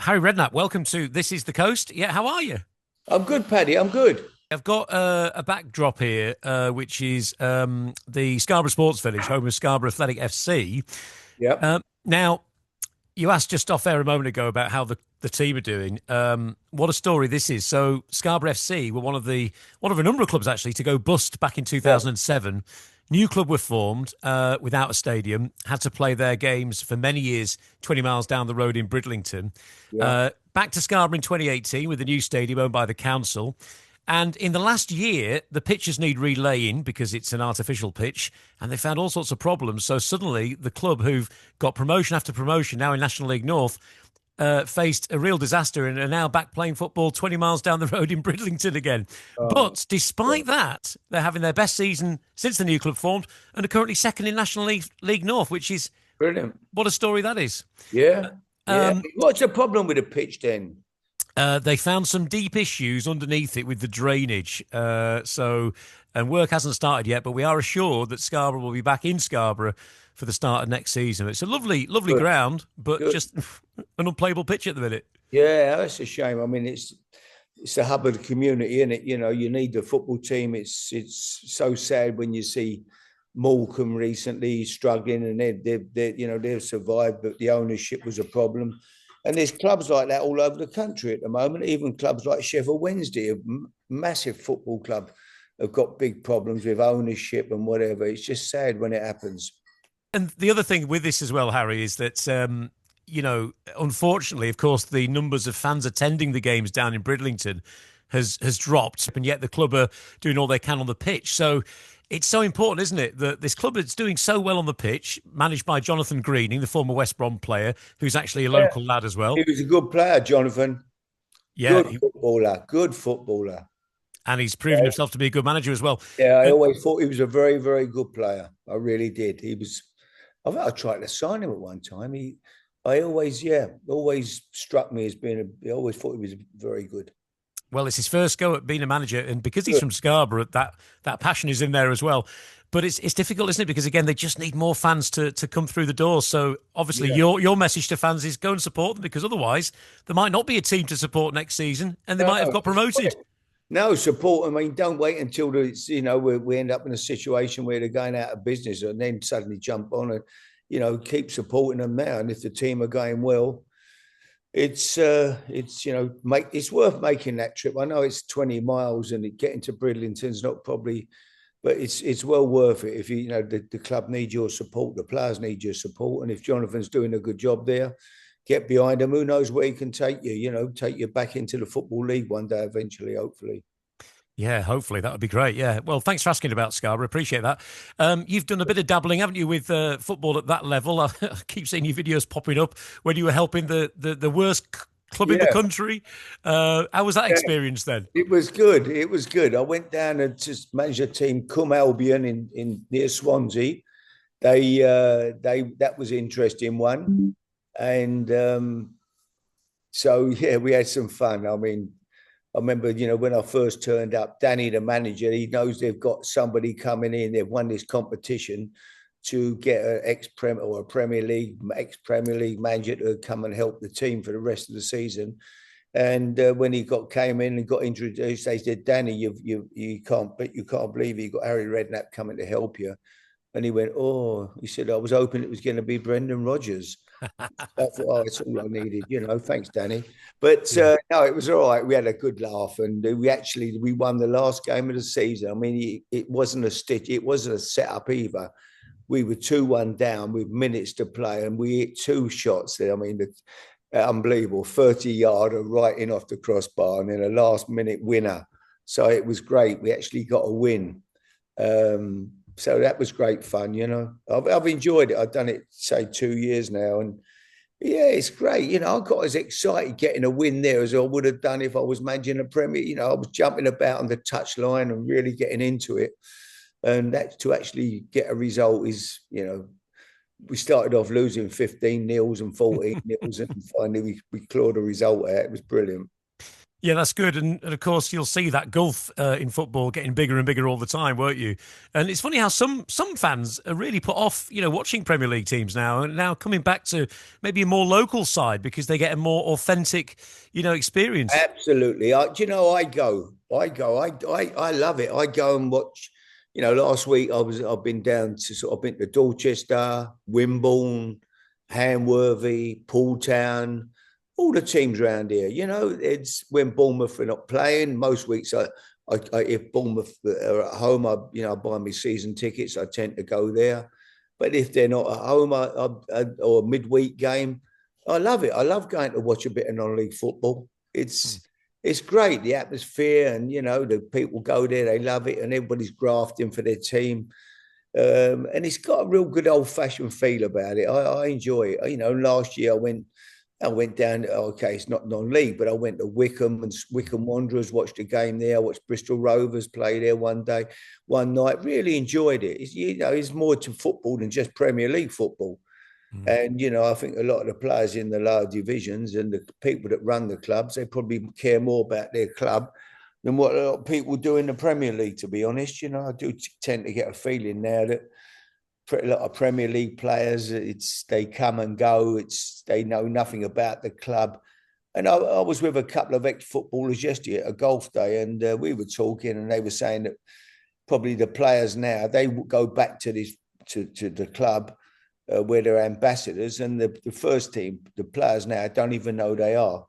Harry Redknapp, welcome to This Is the Coast. Yeah, how are you? I'm good, Paddy. I'm good. I've got a backdrop here, which is the Scarborough Sports Village, home of Scarborough Athletic FC. Yep. Now, you asked just off air a moment ago about how the team are doing. What a story this is. So, Scarborough FC were one of a number of clubs actually to go bust back in Yeah. 2007. New club were formed without a stadium, had to play their games for many years 20 miles down the road in Bridlington. Yeah. Back to Scarborough in 2018 with a new stadium owned by the council. And in the last year, the pitches need relaying because it's an artificial pitch, and they found all sorts of problems. So suddenly, the club, who've got promotion after promotion now in National League North, faced a real disaster and are now back playing football 20 miles down the road in Bridlington again. Oh, But God. despite that, they're having their best season since the new club formed and are currently second in National League North, which is Brilliant. what a story that is. Yeah. Yeah. Um, What's the problem with the pitch then? They found some deep issues underneath it with the drainage. And work hasn't started yet, but we are assured that Scarborough will be back in Scarborough for the start of next season. It's a lovely, lovely Good. ground, but Good. just an unplayable pitch at the minute. Yeah, that's a shame. I mean, it's the hub of the community, isn't it? You know, you need the football team. It's so sad when you see Morecambe recently struggling, and they've survived, but the ownership was a problem. And there's clubs like that all over the country at the moment. Even clubs like Sheffield Wednesday, a massive football club, have got big problems with ownership and whatever. It's just sad when it happens. And the other thing with this as well, Harry, is that unfortunately, of course, the numbers of fans attending the games down in Bridlington has dropped, and yet the club are doing all they can on the pitch. So it's so important, isn't it, that this club that's doing so well on the pitch, managed by Jonathan Greening, the former West Brom player, who's actually a Yeah, local lad as he well. was a good player, Jonathan. Yeah, Good footballer. Good footballer. and he's proven himself to be a good manager as well. Yeah, I And always thought he was a very, very good player. I really did. He was. I think I tried to sign him at one time. Always struck me as being I always thought he was very good. well, it's his first go at being a manager, and because he's Good. from Scarborough, that passion is in there as well. But it's difficult, isn't it? Because again, they just need more fans to come through the door. So obviously, Yeah. your message to fans is go and support them, because otherwise there might not be a team to support next season, and they might have No, got promoted. no support. I mean, don't wait until we end up in a situation where they're going out of business and then suddenly jump on and keep supporting them now. And if the team are going well, it's worth making that trip. I know it's 20 miles and getting to Bridlington's not probably, but it's well worth it. If the club needs your support, the players need your support, and if Jonathan's doing a good job there, get behind him. Who knows where he can take you? Take you back into the football league one day eventually, hopefully. Yeah, hopefully that would be great. Yeah. Well, thanks for asking about Scarborough. Appreciate that. You've done a bit of dabbling, haven't you, with football at that level? I keep seeing your videos popping up when you were helping the worst club in the Yeah, country. How was that yeah. experience then? It was good. It was good. I went down and just managed a team, Cum Albion in near Swansea. They that was interesting one, and so yeah, we had some fun. I mean, I remember, when I first turned up, Danny, the manager, he knows they've got somebody coming in. They've won this competition to get an ex-Premier or a Premier League, ex-Premier League manager to come and help the team for the rest of the season. And when came in and got introduced, they said, "Danny, you can't believe it. You got Harry Redknapp coming to help you." And he went, "Oh," he said, "I was hoping it was going to be Brendan Rodgers." I thought, oh, it's all I needed, Thanks, Danny. But Yeah. no, it was all right. We had a good laugh, and we won the last game of the season. I mean, it wasn't a stitch, it wasn't a setup either. We were 2-1 down with minutes to play, and we hit two shots there. I mean, unbelievable 30-yarder right in off the crossbar, and then a last minute winner. So it was great. We actually got a win. So that was great fun. I've enjoyed it. I've done it, say, 2 years now, and yeah, it's great. I got as excited getting a win there as I would have done if I was managing a Premier. I was jumping about on the touchline and really getting into it. And that to actually get a result is, we started off losing 15 nils and 14 nils, and finally we clawed a result out. It was brilliant. Yeah, that's good. And of course, you'll see that gulf in football getting bigger and bigger all the time, won't you? And it's funny how some fans are really put off, watching Premier League teams now, and now coming back to maybe a more local side because they get a more authentic, experience. Absolutely. I love it. I go and watch. Last week I've been down to I've been to Dorchester, Wimborne, Hanworthy, Pooltown, all the teams around here. It's when Bournemouth are not playing. Most weeks if Bournemouth are at home, I buy me season tickets. I tend to go there. But if they're not at home, or a midweek game, I love it. I love going to watch a bit of non-league football. It's it's great, the atmosphere, and the people go there, they love it, and everybody's grafting for their team. And it's got a real good old-fashioned feel about it. I enjoy it. Last year I went down. Okay, it's not non-league, but I went to Wickham and Wickham Wanderers, watched a game there. I watched Bristol Rovers play there one night. Really enjoyed it. It's more to football than just Premier League football. Mm. And I think a lot of the players in the lower divisions and the people that run the clubs, they probably care more about their club than what a lot of people do in the Premier League. To be honest, I do tend to get a feeling now that a lot of Premier League players, they come and go. They know nothing about the club. And I was with a couple of ex-footballers yesterday at a golf day, and we were talking, and they were saying that probably the players now, they go back to the club where they're ambassadors, and the first team, the players now don't even know they are.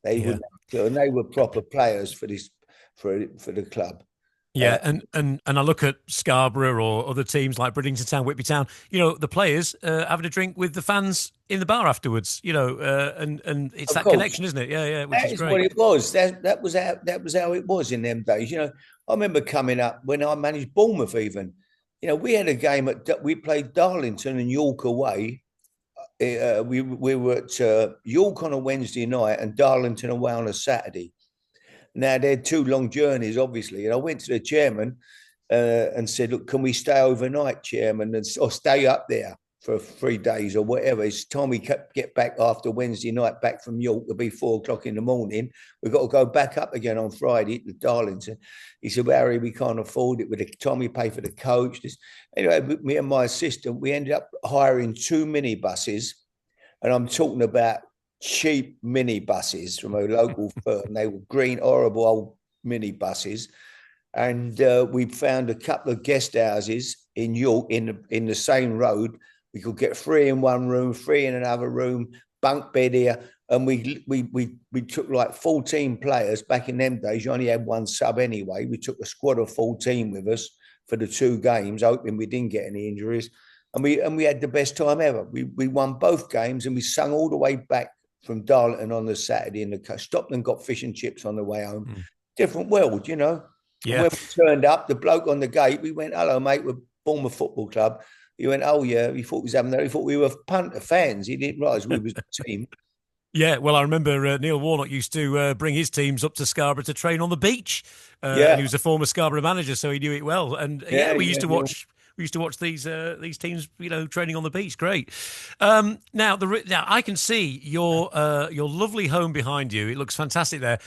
They Yeah. wouldn't, and they were proper players for the club. Uh, Yeah, and I look at Scarborough or other teams like Bridlington Town, Whitby Town. The players having a drink with the fans in the bar afterwards. And it's of that course, connection, isn't it? Yeah, yeah, which that is is what great. it was. That was how it was in them days. I remember coming up when I managed Bournemouth. Even, we had a game we played Darlington and York away. We were at York on a Wednesday night and Darlington away on a Saturday. Now they're two long journeys, obviously, and I went to the chairman and said, "Look, can we stay overnight, chairman, or stay up there for 3 days or whatever? It's time we get back after Wednesday night, back from York. It'll be 4 o'clock in the morning. We've got to go back up again on Friday to Darlington." He said, "Well, Harry, we can't afford it with the time we pay for the coach." Anyway, me and my assistant, we ended up hiring 2 minibuses, and I'm talking about cheap minibuses from a local firm. They were green, horrible old minibuses, and we found a couple of guest houses in York in the same road. We could get 3 in one room, 3 in another room, bunk bed here, and we took like 14 players. Back in them days, you only had one sub anyway. We took a squad of 14 with us for the 2 games, hoping we didn't get any injuries. And we had the best time ever. We won both games, and we sung all the way back from Darlington on the Saturday in the car. Stopped and got fish and chips on the way home. Mm. Different world. And Yeah. when we turned up, the bloke on the gate, we went, "Hello, mate, we're Bournemouth Football Club." He went, "Oh, yeah." He thought we was having that. He thought we were punter fans. He didn't realise we was the team. Yeah, well, I remember Neil Warnock used to bring his teams up to Scarborough to train on the beach, and he Yeah, was a former Scarborough manager, so he knew it well. And yeah, yeah, we used yeah, to yeah. watch. We used to watch these teams, training on the beach. Great. Now I can see your lovely home behind you. It looks fantastic there.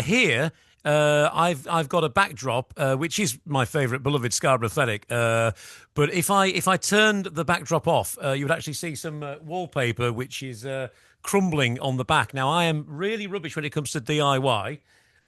Here, I've got a backdrop which is my favourite, beloved Scarborough Athletic. But if I turned the backdrop off, you would actually see some wallpaper which is crumbling on the back. Now I am really rubbish when it comes to DIY.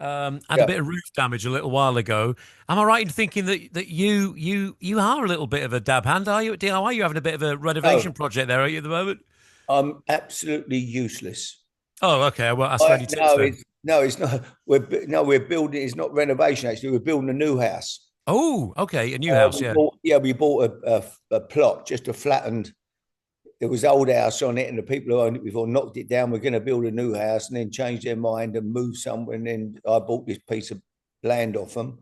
Had a Yeah. bit of roof damage a little while ago. Am I right in thinking that you are a little bit of a dab hand? Are you at DIY? You're having a bit of a renovation Oh, project there, are you at the moment? I'm absolutely useless. Oh, okay. I won't ask for any tips No, then. it's not. We're building. It's not renovation. Actually, we're building a new house. Oh, okay. A new house, yeah. We bought a plot, just a flattened. There was an old house on it, and the people who owned it before knocked it down. We're going to build a new house, and then changed their mind and move somewhere. And then I bought this piece of land off them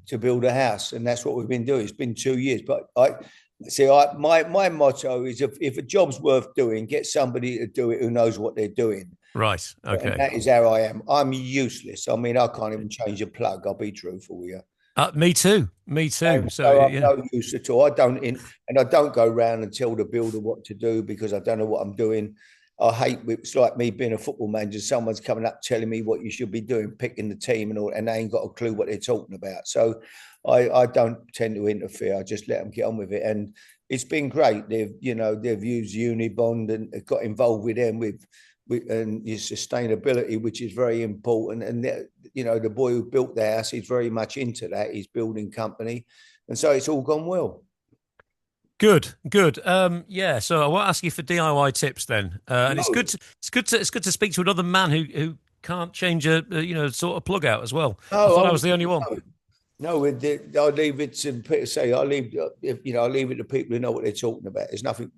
to build a house, and that's what we've been doing. It's been 2 years, but my motto is if a job's worth doing, get somebody to do it who knows what they're doing, Right. and Okay. that is how I am. I'm useless. I mean, I can't even change a plug. I'll be truthful with you. Me too. Me too. And So so I'm yeah. no use at all. And I don't go around and tell the builder what to do because I don't know what I'm doing. I hate it's like me being a football manager. Someone's coming up telling me what you should be doing, picking the team and all, and they ain't got a clue what they're talking about. So I don't tend to interfere. I just let them get on with it, and it's been great. They've used Unibond and got involved with them with and your sustainability, which is very important. And the boy who built the house is very much into that. His building company, and so it's all gone well. Good, good. Yeah. So I won't ask you for DIY tips then. And No. it's good to speak to another man who can't change sort of plug out as well. I No, thought I was the only one. No, I leave it to people. Say I leave it to people who know what they're talking about. There's nothing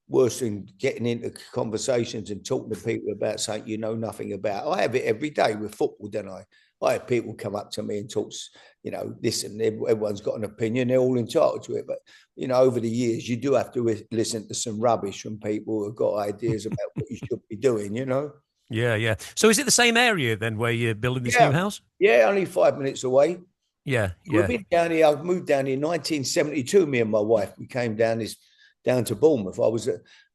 worse than getting into conversations and talking to people about something you know nothing about. I have it every day with football, don't I? I have people come up to me and talk, listen, everyone's got an opinion, they're all entitled to it. But, over the years, you do have to listen to some rubbish from people who have got ideas about what you should be doing, Yeah, yeah. So is it the same area then where you're building this new house? Yeah, only 5 minutes away. Yeah, We've yeah. been down here. I moved down here in 1972, me and my wife. We came down to Bournemouth. I was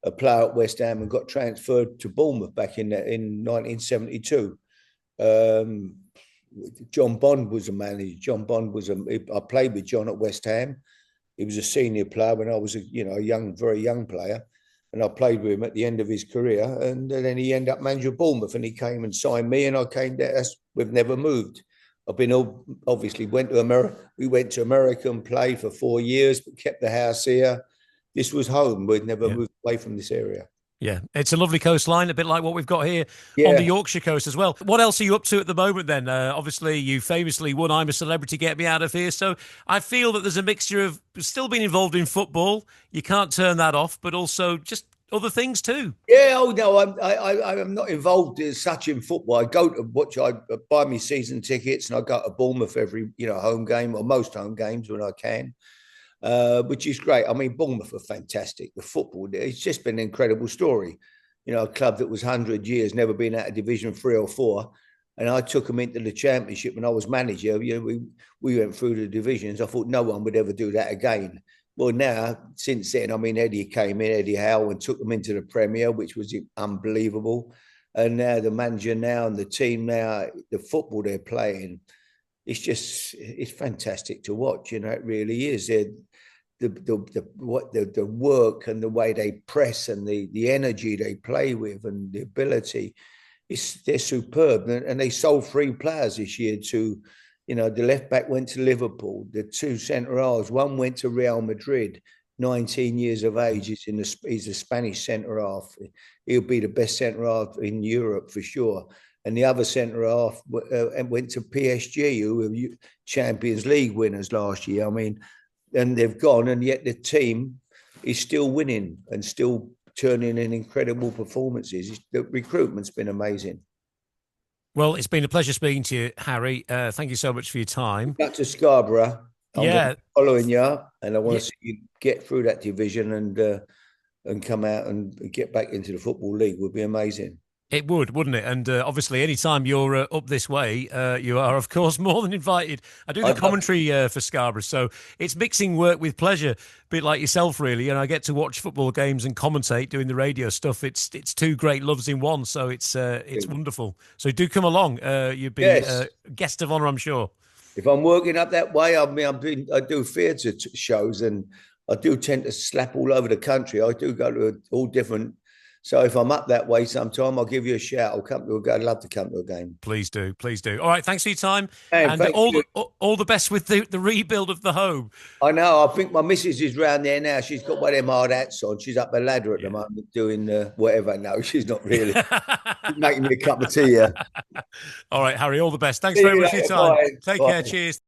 a player at West Ham and got transferred to Bournemouth back in 1972. John Bond was a manager. I played with John at West Ham. He was a senior player when I was a very young player, and I played with him at the end of his career. And then he ended up managing Bournemouth, and he came and signed me, and I came there. We've never moved. I've been obviously went to America. We went to America and played for 4 years, but kept the house here. This was home. We'd never moved away from this area. Yeah, it's a lovely coastline, a bit like what we've got here on the Yorkshire coast as well. What else are you up to at the moment then? Obviously, you famously won I'm a Celebrity, Get Me Out of Here. So I feel that there's a mixture of still being involved in football. You can't turn that off, but also just other things too. Yeah, oh no, I'm not involved as such in football. I go to watch, I buy me season tickets and I go to Bournemouth every, home game or most home games when I can. Which is great. I mean, Bournemouth are fantastic. The football, it's just been an incredible story. A club that was 100 years, never been out of Division 3 or 4. And I took them into the Championship when I was manager. We went through the divisions. I thought no one would ever do that again. Well, now, since then, I mean, Eddie Howe, and took them into the Premier, which was unbelievable. And now the manager and the team now, the football they're playing, it's fantastic to watch. It really is. The work and the way they press and the energy they play with and the ability, they're superb. And they sold 3 players this year to, the left back went to Liverpool, the 2 centre halves, one went to Real Madrid, 19 years of age. He's a Spanish centre half. He'll be the best centre half in Europe for sure. And the other centre half went to PSG, who were Champions League winners last year. I mean, and they've gone, and yet the team is still winning and still turning in incredible performances. The recruitment's been amazing. Well, it's been a pleasure speaking to you, Harry. Thank you so much for your time. Back to Scarborough. I'm following you up, and I want to see you get through that division and come out and get back into the Football League. Would be amazing. It would, wouldn't it? And obviously, anytime you're up this way, you are, of course, more than invited. I do the commentary for Scarborough, so it's mixing work with pleasure, a bit like yourself, really. And I get to watch football games and commentate, doing the radio stuff. It's 2 great loves in one, so it's wonderful. So do come along. You'd be a guest of honour, I'm sure. If I'm working up that way, I do theatre shows, and I do tend to slap all over the country. I do go to all different. So if I'm up that way sometime, I'll give you a shout. I'd love to come to a game. Please do. Please do. All right. Thanks for your time. And all the best with the rebuild of the home. I know. I think my missus is round there now. She's got one of them hard hats on. She's up the ladder at the moment doing whatever. No, she's not really. She's making me a cup of tea. Yeah. All right, Harry. All the best. Thanks very much for your time. Bye. Take care. Cheers.